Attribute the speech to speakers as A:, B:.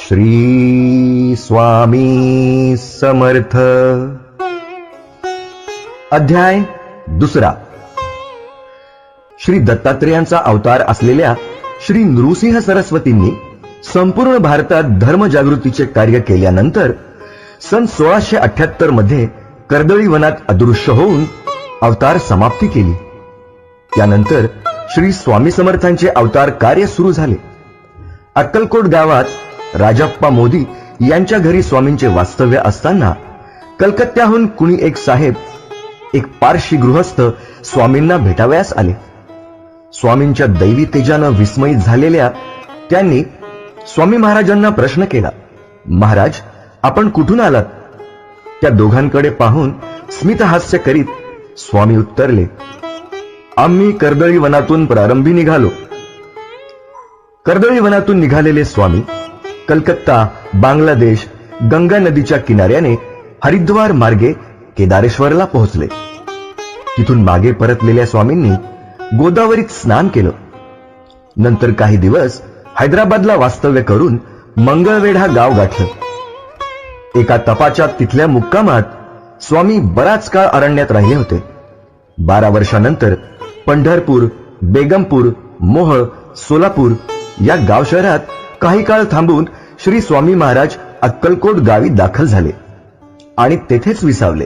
A: श्री स्वामी समर्थ। अध्याय दुसरा। श्री दत्तात्रेयांचा अवतार असलेल्या श्री नृसिंह सरस्वतींनी संपूर्ण भारतात धर्मजागृतीचे कार्य केल्यानंतर सन 1678 मध्ये कर्दळी वनात अदृश्य होऊन अवतार समाप्ती केली। त्यानंतर श्री स्वामी समर्थांचे अवतार कार्य सुरू झाले। अक्कलकोट गावात राजाप्पा मोदी यांच्या घरी स्वामींचे वास्तव्य असताना कलकत्त्याहून कुणी एक साहेब, एक पारशी गृहस्थ स्वामींना भेटावयास आले। स्वामींच्या दैवी तेजानं विस्मयित झालेल्या त्यांनी स्वामी महाराजांना प्रश्न केला, महाराज, आपण कुठून आलात? त्या दोघांकडे पाहून स्मितहास्य करीत स्वामी उत्तरले, आम्ही कर्दळी वनातून प्रारंभी निघालो। कर्दळी वनातून निघालेले स्वामी कलकत्ता, बांगलादेश, गंगा नदीच्या किनाऱ्याने हरिद्वार मार्गे केदारेश्वरला पोहोचले। तिथून मागे परतलेल्या स्वामींनी गोदावरीत स्नान केलं। नंतर काही दिवस हैदराबादला वास्तव्य करून मंगळवेढा गाव गाठलं। एका तपाच्या तिथल्या मुक्कामात स्वामी बराच काळ अरण्यात राहिले होते। 12 वर्षानंतर पंढरपूर, बेगमपूर, मोहोळ, सोलापूर या गाव शहरात काही काळ थांबून श्री स्वामी महाराज अक्कलकोट गावी दाखल झाले आणि तेथेच विसावले।